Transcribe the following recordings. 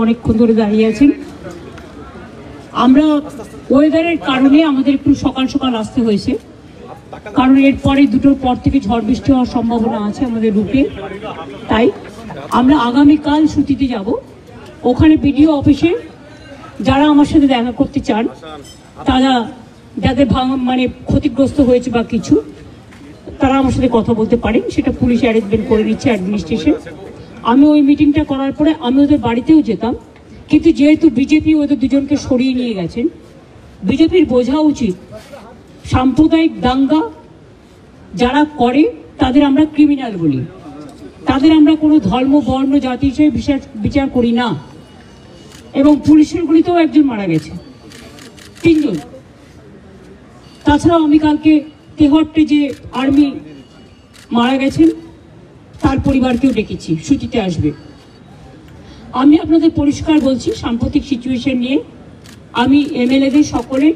অনেকক্ষণ ধরে দাঁড়িয়ে আছেন। আমরা ওয়েদারের কারণে আমাদের একটু সকাল সকাল আসতে হয়েছে, কারণ এরপরে দুটোর পর থেকে ঝড় বৃষ্টি হওয়ার সম্ভাবনা আছে আমাদের রুটে। তাই আমরা আগামীকাল ছুটিতে যাব। ওখানে বিডিও অফিসে যারা আমার সাথে দেখা করতে চান, তারা যাদের মানে ক্ষতিগ্রস্ত হয়েছে বা কিছু, তারা আমার সাথে কথা বলতে পারেন। সেটা পুলিশ অ্যারেঞ্জমেন্ট করে নিচ্ছে, অ্যাডমিনিস্ট্রেশন। আমি ওই মিটিংটা করার পরে আমি ওদের বাড়িতেও যেতাম, কিন্তু যেহেতু বিজেপি ওদের দুজনকে সরিয়ে নিয়ে গেছেন, বিজেপির বোঝা উচিত সাম্প্রদায়িক দাঙ্গা যারা করে তাদের আমরা ক্রিমিনাল বলি, তাদের আমরা কোনো ধর্ম বর্ণ জাতি হিসেবে বিচার করি না। এবং পুলিশের গুলিতেও একজন মারা গেছে, 3 জন। তাছাড়াও আমি কালকে তেহট্টে যে আর্মি মারা গেছেন তার পরিবারকেও ডেকেছি, ছুটিতে আসবে। আমি আপনাদের পরিষ্কার বলছি, সাম্প্রতিক সিচুয়েশন নিয়ে আমি এমএলএদের সকলে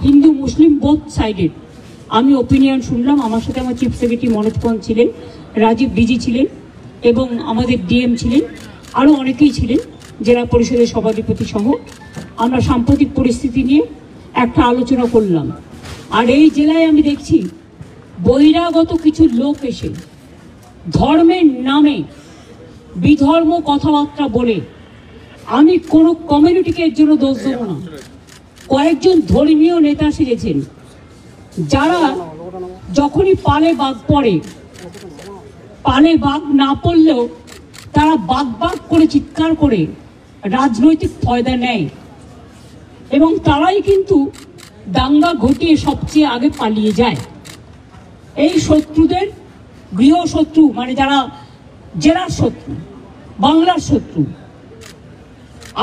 হিন্দু মুসলিম বোথ সাইডের আমি ওপিনিয়ন শুনলাম। আমার সাথে আমার চিফ সেক্রেটারি মনোজ পন্ত ছিলেন, রাজীব ডিজি ছিলেন এবং আমাদের ডিএম ছিলেন, আরও অনেকেই ছিলেন, জেলা পরিষদের সভাধিপতি সহ। আমরা সাম্প্রতিক পরিস্থিতি নিয়ে একটা আলোচনা করলাম। আর এই জেলায় আমি দেখছি বহিরাগত কিছু লোক এসে ধর্মের নামে বিধর্ম কথাবার্তা বলে, আমি কোনো কমিউনিটিকে এর জন্য দোষ দেবো না। কয়েকজন ধর্মীয় নেতা সেজেছেন, যারা যখনই পালে বাঘ পড়ে, পালে বাঘ না পড়লেও তারা বাঘ বাঘ করে চিৎকার করে রাজনৈতিক ফয়দা নেয়, এবং তারাই কিন্তু দাঙ্গা ঘটিয়ে সবচেয়ে আগে পালিয়ে যায়। এই শত্রুদের গৃহশত্রু, মানে যারা জেলার শত্রু, বাংলার শত্রু,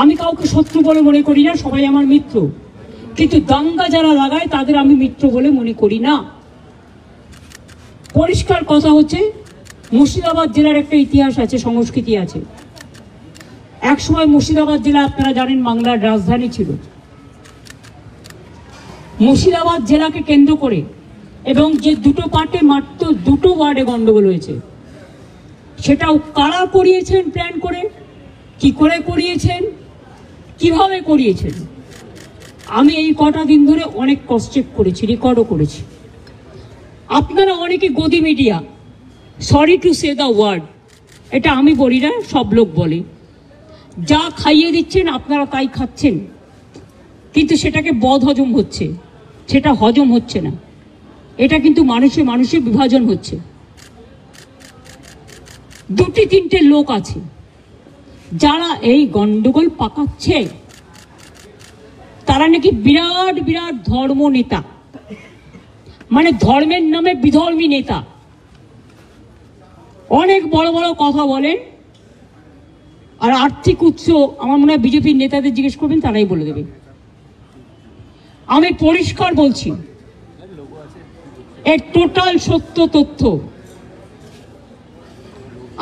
আমি কাউকে শত্রু বলে মনে করি না, সবাই আমার মিত্র, কিন্তু দাঙ্গা যারা লাগায় তাদের আমি মিত্র বলে মনে করি না। পরিষ্কার কথা হচ্ছে, মুর্শিদাবাদ জেলার একটা ইতিহাস আছে, সংস্কৃতি আছে। একসময় মুর্শিদাবাদ জেলা আপনারা জানেন বাংলার রাজধানী ছিল। মুর্শিদাবাদ জেলাকে কেন্দ্র করে এবং যে দুটো পার্টে মাত্র 2টো ওয়ার্ডে গন্ডগোল হয়েছে, সেটাও কারা করিয়েছেন প্ল্যান করে, কি করে করিয়েছেন, কিভাবে করিয়েছেন, আমি এই কটা দিন ধরে অনেক ক্রস চেক করেছি, রেকর্ডও করেছি। আপনারা অনেকে গদি media, sorry to say the word, এটা আমি বলি না, সব লোক বলে, যা খাইয়ে দিচ্ছেন আপনারা তাই খাচ্ছেন, কিন্তু সেটাকে বদ হজম হচ্ছে, সেটা হজম হচ্ছে না। এটা কিন্তু মানুষে মানুষে বিভাজন হচ্ছে। 2-3টে লোক আছে যারা এই গন্ডগোল পাকাচ্ছে, তারা নাকি বিরাট বিরাট ধর্ম নেতা, মানে ধর্মের নামে বিধর্মী নেতা, অনেক বড় বড় কথা বলেন। আর আর্থিক উৎস আমার মনে হয় বিজেপির নেতাদের জিজ্ঞেস করবেন, তারাই বলে দেবে। আমি পরিষ্কার বলছি, এর টোটাল সত্য তথ্য।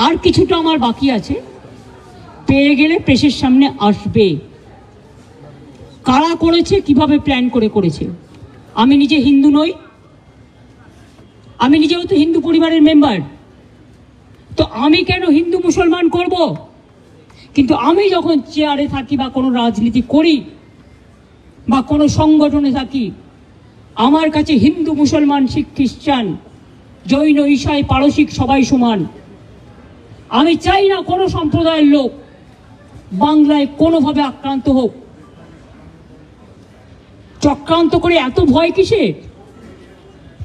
আর কিছুটা আমার বাকি আছে, পেয়ে গেলে প্রেসের সামনে আসবে। কারা করেছে, কিভাবে প্ল্যান করে করেছে। আমি নিজে হিন্দু নই, আমি নিজেও তো হিন্দু পরিবারের মেম্বার, তো আমি কেন হিন্দু মুসলমান করব? কিন্তু আমি যখন চেয়ারে থাকি বা কোনো রাজনীতি করি বা কোনো সংগঠনে থাকি, আমার কাছে হিন্দু মুসলমান শিখ খ্রিস্টান জৈন ঈসাই পারসিক সবাই সমান। আমি চাই না কোনো সম্প্রদায়ের লোক বাংলায় কোনোভাবে আক্রান্ত হোক। চক্রান্ত করে এত ভয় কিসের?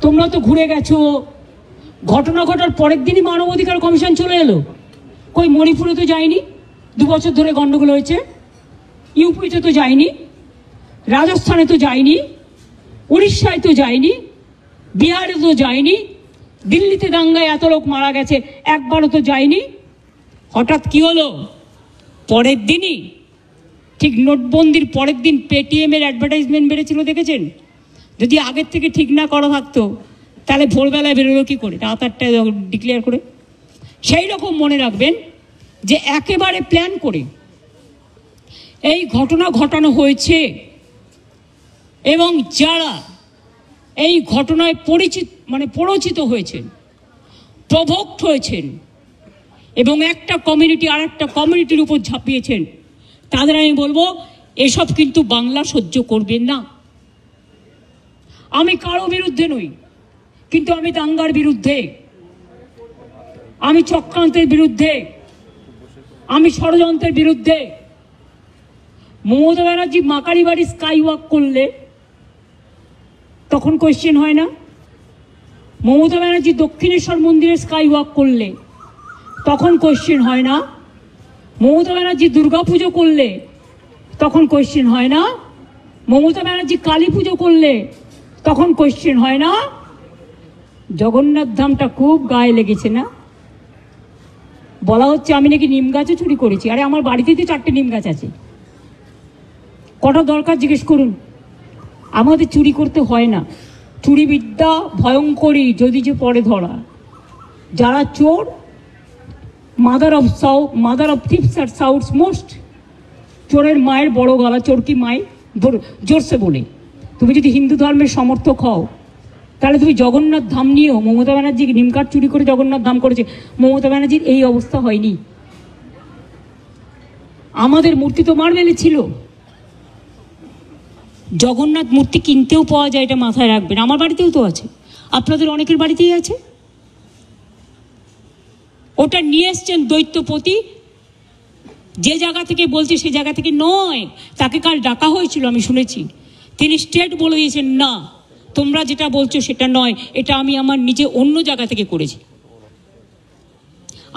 তোমরা তো ঘুরে গেছো, ঘটনা ঘটার পরের দিনই মানবাধিকার কমিশন চলে এলো। কই মণিপুরে তো যায়নি, 2 বছর ধরে গন্ডগোল হয়েছে। ইউপিতে তো যায়নি, রাজস্থানে তো যায়নি, উড়িষ্যায় তো যায়নি, বিহারে তো যায়নি, দিল্লিতে দাঙ্গায় এত লোক মারা গেছে, একবারও তো যায়নি। হঠাৎ কি হলো? পরের দিনই, ঠিক নোটবন্দির পরের দিন পেটিএমের অ্যাডভার্টাইজমেন্ট বেড়েছিল, দেখেছেন? যদি আগের থেকে ঠিক না করা থাকতো তাহলে ভোরবেলায় বেরোলো কি করে, রাত 8টায় ডিক্লেয়ার করে। সেই রকম মনে রাখবেন যে একেবারে প্ল্যান করে এই ঘটনা ঘটানো হয়েছে, এবং যারা এই ঘটনায় প্ররোচিত হয়েছেন, প্রভোক্ট হয়েছেন এবং একটা কমিউনিটি আর একটা কমিউনিটির উপর ঝাঁপিয়েছেন, তাদের আমি বলবো এসব কিন্তু বাংলা সহ্য করবেন না। আমি কারো বিরুদ্ধে নই, কিন্তু আমি দাঙ্গার বিরুদ্ধে, আমি চক্রান্তের বিরুদ্ধে, আমি ষড়যন্ত্রের বিরুদ্ধে। মমতা ব্যানার্জি মাকারি বাড়ি স্কাই ওয়াক করলে তখন কোয়েশ্চেন হয় না? মমতা ব্যানার্জি দক্ষিণেশ্বর মন্দিরে স্কাই ওয়াক করলে তখন কোয়েশ্চেন হয় না? মমতা ব্যানার্জি দুর্গাপুজো করলে তখন কোয়েশ্চেন হয় না? মমতা ব্যানার্জি কালী পুজো করলে তখন কোয়েশ্চেন হয় না? জগন্নাথ ধামটা খুব গায়ে লেগেছে না? বলা হচ্ছে আমি নাকি নিম গাছও চুরি করেছি। আরে আমার বাড়িতেই তো 4টে নিম গাছ আছে, কটা দরকার জিজ্ঞেস করুন। আমাদের চুরি করতে হয় না। চুরি বিদ্যা ভয়ঙ্করী যদি যে পরে ধরা। যারা চোর, মাদার অফ থিপস আর সাউথস মোস্ট। চোরের মায়ের বড় গলা, চোর কি মায়ের জোরসে বলে। তুমি যদি হিন্দু ধর্মের সমর্থক হও তাহলে তুমি জগন্নাথ ধাম নিয়েও, মমতা ব্যানার্জি নিমকাঠ চুরি করে জগন্নাথ ধাম করেছে, মমতা ব্যানার্জির এই অবস্থা হয়নি। আমাদের মূর্তি তো মার্বেলে ছিল। জগন্নাথ মূর্তি কিনতেও পাওয়া যায়, এটা মাথায় রাখবেন। আমার বাড়িতেও তো আছে, আপনাদের অনেকের বাড়িতেই আছে। ওটা নিয়ে এসছেন দৈত্যপতি, যে জায়গা থেকে বলছে সে জায়গা থেকে নয়। তাকে কাল ডাকা হয়েছিল, আমি শুনেছি। তিনি স্ট্রেট বলে দিয়েছেন, না তোমরা যেটা বলছো সেটা নয়, এটা আমি আমার নিজে অন্য জায়গা থেকে করেছি।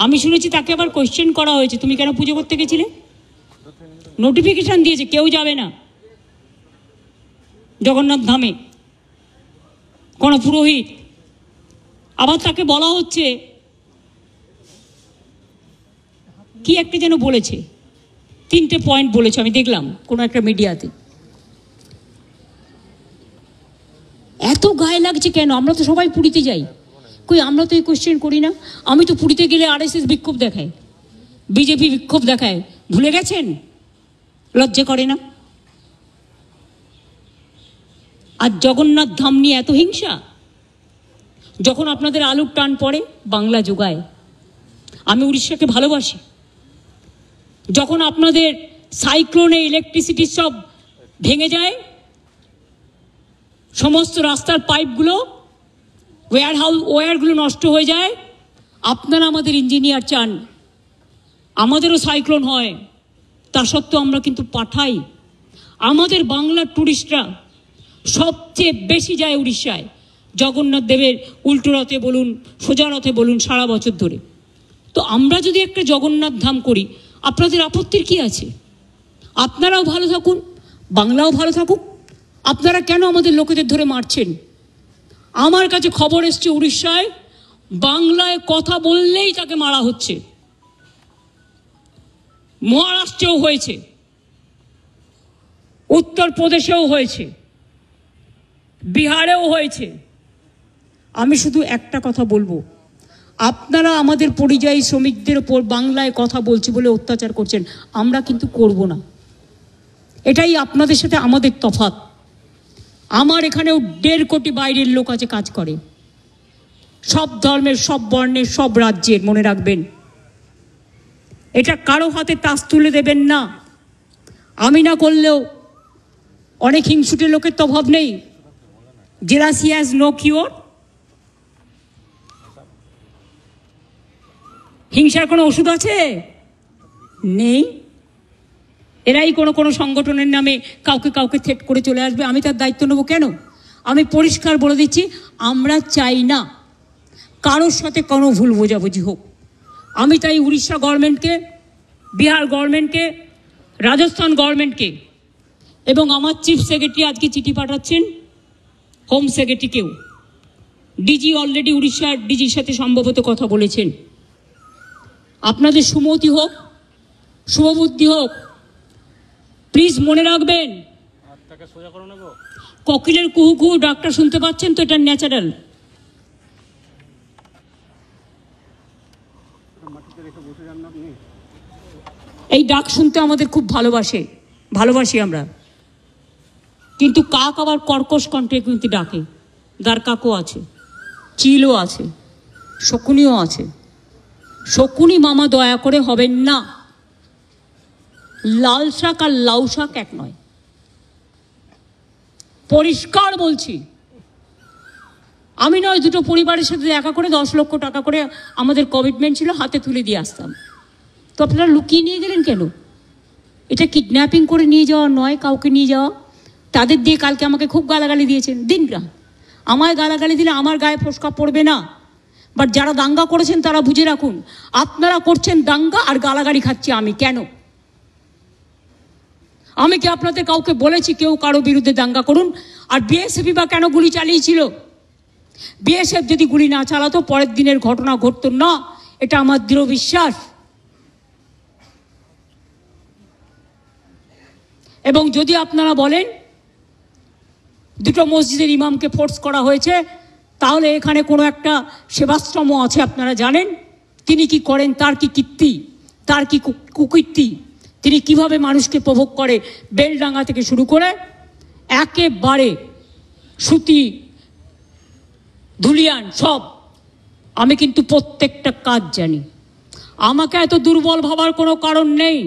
আমি শুনেছি তাকে আবার কোয়েশ্চেন করা হয়েছে, তুমি কেন পুজো করতে গেছিলে? নোটিফিকেশন দিয়েছে কেউ যাবে না জগন্নাথ ধামে, কোনো পুরোহিত। আবার তাকে বলা হচ্ছে কি একটা যেন বলেছে, 3টে পয়েন্ট বলেছে, আমি দেখলাম কোনো একটা মিডিয়াতে। এত গায়ে লাগছে কেন? আমরা তো সবাই পুরীতে যাই, কই আমরা তো এই কোয়েশ্চেন করি না? আমি তো পুরীতে গেলে RSS বিক্ষোভ দেখায়, বিজেপি বিক্ষোভ দেখায়, ভুলে গেছেন? লজ্জা করে না? আর জগন্নাথ ধাম নিয়ে এত হিংসা। যখন আপনাদের আলুর টান পড়ে বাংলা যোগায়। আমি উড়িষ্যাকে ভালোবাসি। যখন আপনাদের সাইক্লোনে ইলেকট্রিসিটি সব ভেঙে যায়, সমস্ত রাস্তার পাইপগুলো, ওয়্যারগুলো নষ্ট হয়ে যায়, আপনারা আমাদের ইঞ্জিনিয়ার চান আমাদেরও সাইক্লোন হয়, তা সত্ত্বেও আমরা কিন্তু পাঠাই। আমাদের বাংলার টুরিস্টরা সবচেয়ে বেশি যায় উড়িষ্যায়, জগন্নাথ দেবের উল্টো রথে বলুন, সোজা রথে বলুন, সারা বছর ধরে। তো আমরা যদি একটা জগন্নাথ ধাম করি, আপনাদের আপত্তির কি আছে? আপনারাও ভালো থাকুন, বাংলাও ভালো থাকুক। আপনারা কেন আমাদের লোকেদের ধরে মারছেন? আমার কাছে খবর এসছে উড়িষ্যায় বাংলায় কথা বললেই তাকে মারা হচ্ছে। মহারাষ্ট্রেও হয়েছে, উত্তরপ্রদেশেও হয়েছে, বিহারেও হয়েছে। আমি শুধু একটা কথা বলবো, আপনারা আমাদের পরিযায়ী শ্রমিকদের ওপর বাংলায় কথা বলছি বলে অত্যাচার করছেন, আমরা কিন্তু করব না। এটাই আপনাদের সাথে আমাদের তফাৎ। আমার এখানেও 1.5 কোটি বাইরের লোক আছে, কাজ করে, সব ধর্মের, সব বর্ণের, সব রাজ্যের। মনে রাখবেন, এটা কারো হাতে তাস তুলে দেবেন না। আমি না করলেও অনেক হিংসুটে লোকের তো অভাব নেই। Jealousy has no cure. হিংসার কোনো ওষুধ আছে? নেই। এরাই কোনো সংগঠনের নামে কাউকে থ্রেট করে চলে আসবে, আমি তার দায়িত্ব নেব কেন? আমি পরিষ্কার বলে দিচ্ছি, আমরা চাই না কারোর সাথে কোনো ভুল বোঝাবুঝি হোক। আমি তাই উড়িষ্যা গভর্নমেন্টকে, বিহার গভর্নমেন্টকে, রাজস্থান গভর্নমেন্টকে এবং আমার চিফ সেক্রেটারি আজকে চিঠি পাঠাচ্ছেন হোম সেক্রেটারিকেও। ডিজি অলরেডি উড়িষ্যার ডিজির সাথে সম্ভবত কথা বলেছেন। আপনাদের সুমতি হোক, শুভবুদ্ধি হোক। প্লিজ মনে রাখবেন, কোকিলের কুহু কুহু ডাকটা শুনতে পাচ্ছেন তো? এটা ন্যাচারাল। এই ডাক শুনতে আমাদের খুব ভালোবাসি আমরা। কিন্তু কাক আবার কর্কশ কণ্ঠে কিন্তু ডাকে। দ্বারকাকও আছে, চিলও আছে, শকুনিও আছে। শকুনি মামা দয়া করে হবেন না। লাল শাক আর লাউ শাক এক নয়, পরিষ্কার বলছি। আমি নয়, দুটো পরিবারের সাথে দেখা করে 10 লক্ষ টাকা করে আমাদের কমিটমেন্ট ছিল, হাতে তুলে দিয়ে আসতাম। তো আপনারা লুকিয়ে নিয়ে গেলেন কেন? এটা কিডন্যাপিং করে নিয়ে যাওয়া নয়, কাউকে নিয়ে যাওয়া। তাদের দিয়ে কালকে আমাকে খুব গালাগালি দিয়েছেন, দিন না, আমায় গালাগালি দিলে আমার গায়ে ফোসকা পড়বে না। বাট যারা দাঙ্গা করেছেন তারা বুঝে রাখুন, আপনারা করছেন দাঙ্গা আর গালাগালি খাচ্ছি আমি। কেন? আমি কি আপনাদের কাউকে বলেছি কেউ কারো বিরুদ্ধে দাঙ্গা করুন? আর বিএসএফ বা কেন গুলি চালিয়েছিল? বিএসএফ যদি গুলি না চালাতো পরের দিনের ঘটনা ঘটতো না, এটা আমার দৃঢ় বিশ্বাস। এবং যদি আপনারা বলেন দুটো মসজিদের ইমামকে ফোর্স করা হয়েছে, তাহলে এখানে কোনো একটা সেবাশ্রম আছে, আপনারা জানেন তিনি কি করেন, তার কি কীর্তি, তার কি কুকীর্তি, তিনি কিভাবে মানুষকে প্রভোগ করে, বেলডাঙ্গা থেকে শুরু করে একেবারে সুতি ধুলিয়ান সব। আমি কিন্তু প্রত্যেকটা কাজ জানি। আমাকে এত দুর্বল ভাবার কোনো কারণ নেই।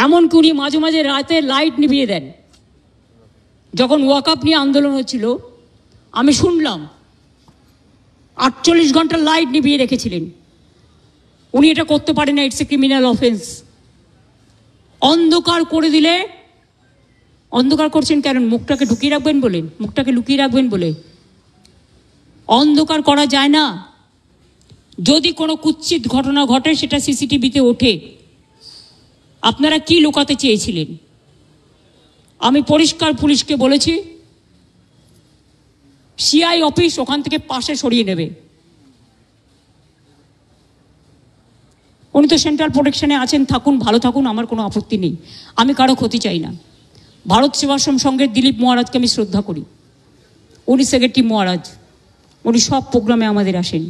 এমনকি উনি মাঝে মাঝে রাতে লাইট নিভিয়ে দেন। যখন ওয়াকআপ নিয়ে আন্দোলন হচ্ছিল আমি শুনলাম 48 ঘন্টা লাইট নিভিয়ে রেখেছিলেন। উনি এটা করতে পারেন না, ইটস এ ক্রিমিনাল অফেন্স। অন্ধকার করে দিলে, অন্ধকার করছেন কেন? মুখটাকে ঢুকিয়ে রাখবেন বলেন, মুখটাকে লুকিয়ে রাখবেন বলে? অন্ধকার করা যায় না। যদি কোনো কুৎসিত ঘটনা ঘটে সেটা সিসিটিভিতে ওঠে। আপনারা কি লুকাতে চেয়েছিলেন? আমি পরিষ্কার পুলিশকে বলেছি সিআই অফিস ওখান থেকে পাশে সরিয়ে নেবে। উনি তো সেন্ট্রাল প্রোটেকশনে আছেন, থাকুন, ভালো থাকুন, আমার কোনো আপত্তি নেই। আমি কারো ক্ষতি চাই না। ভারত সেবাশ্রম সংঘের দিলীপ মহারাজকে আমি শ্রদ্ধা করি। উনি সেক্রেটারি মহারাজ, উনি সব প্রোগ্রামে আমাদের আসেন।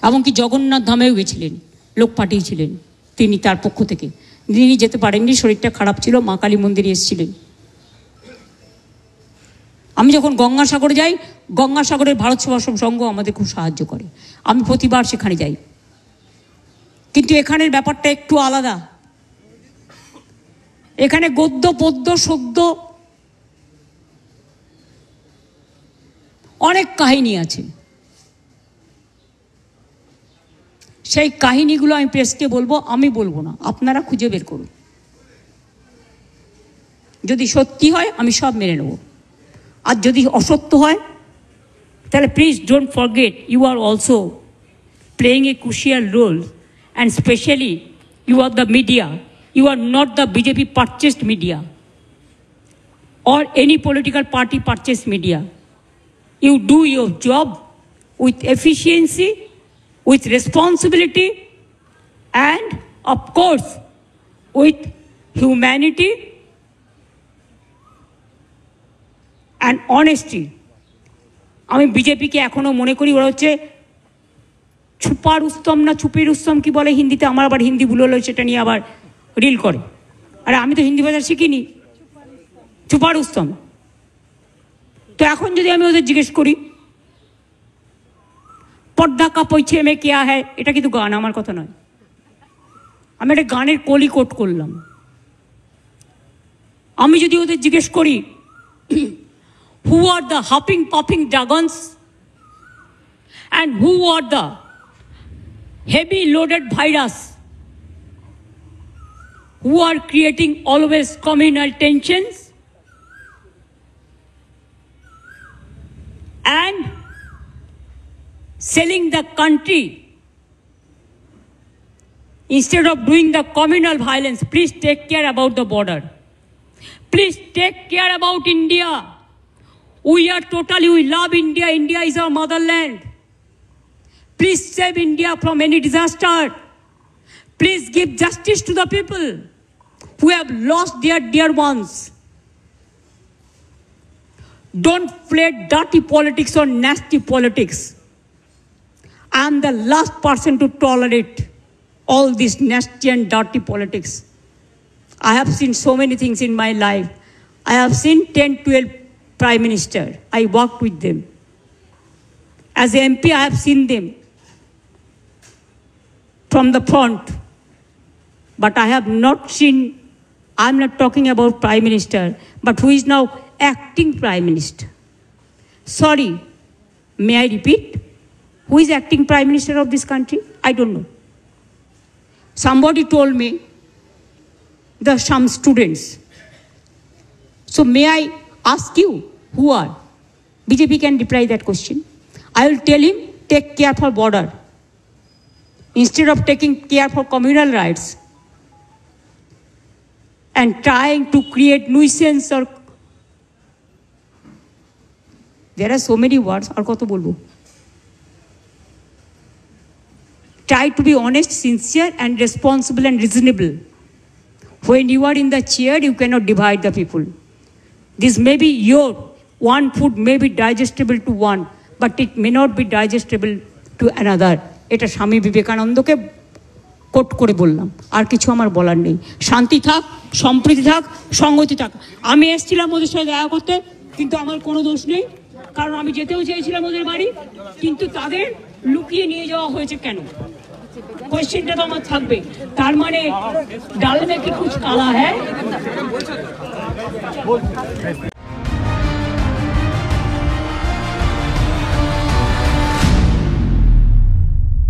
এমনকি জগন্নাথ ধামেও গেছিলেন, লোক পাঠিয়েছিলেন তিনি তার পক্ষ থেকে। তিনি যেতে পারেননি, শরীরটা খারাপ ছিল, মা কালী মন্দিরে এসেছিলেন। আমি যখন গঙ্গাসাগরে যাই, গঙ্গাসাগরের ভারত সেবাশ্রম সংঘ আমাদের খুব সাহায্য করে, আমি প্রতিবার সেখানে যাই। কিন্তু এখানের ব্যাপারটা একটু আলাদা। এখানে গদ্য পদ্য সদ্য অনেক কাহিনী আছে। সেই কাহিনীগুলো আমি প্রেসকে বলবো, আমি বলবো না, আপনারা খুঁজে বের করুন। যদি সত্যি হয় আমি সব মেনে নেব, আর যদি অসত্য হয় তাহলে please don't forget you are also playing a crucial role, and especially you are the media. You are not the BJP purchased media or any political party purchased media. You do your job with efficiency, with responsibility, and of course with humanity and honesty. আমি বিজেপিকে এখনো মনে করি ওরা হচ্ছে super উস্তম না চুপের উস্তম কি বলে হিন্দিতে, আমার আবার হিন্দি ভুল হলো, সেটা নিয়ে আবার রিল করে। আরে আমি তো হিন্দি ভাষা শিখিনি, ছুপার উস্তম। তো এখন যদি আমি ওদের জিজ্ঞেস করি পর্দা কা পৈছে মে কেয়া হ্যায়, এটা কিন্তু গান, আমার কথা নয়, আমি একটা গানের কলি কোট করলাম। আমি যদি ওদের জিজ্ঞেস করি who are the huffing puffing dragons and who are the heavy loaded virus who are creating always communal tensions and selling the country instead of doing the communal violence, please take care about the border. Please take care about India. We love India. India is our motherland. Please save India from any disaster. Please give justice to the people who have lost their dear ones. Don't play dirty politics or nasty politics. I am the last person to tolerate all this nasty and dirty politics. I have seen so many things in my life. I have seen 10, 12 prime minister. I worked with them. As a MP, I have seen them from the front. but I have not seen, I'm not talking about Prime Minister, but who is now acting Prime Minister. Sorry, may I repeat? Who is acting Prime Minister of this country? I don't know. Somebody told me there are some students. So may I ask you, who are? BJP can reply that question. I will tell him, take care for border. Instead of taking care for communal rights and trying to create nuisance or... There are so many words, or koto bolbo. Try to be honest, sincere, and responsible and reasonable. When you are in the chair, you cannot divide the people. This may be your one food may be digestible to one, but it may not be digestible to another. এটা স্বামী বিবেকানন্দকে coat করে বললাম, আর কিছু আমার বলার নেই। শান্তি থাক, সম্প্রীতি থাক, সংগতি থাক। আমি এসেছিলাম ওদের সাথে দেখা করতে, কিন্তু আমার কোনো দোষ নেই, কারণ আমি যেতেও চেয়েছিলাম ওদের বাড়ি, কিন্তু তাদের লুকিয়ে নিয়ে যাওয়া হয়েছে কেন? কোয়েশ্চেনটা তো আমার থাকবে। তার মানে ডাল মে কি কুছ কালা হ্যায়?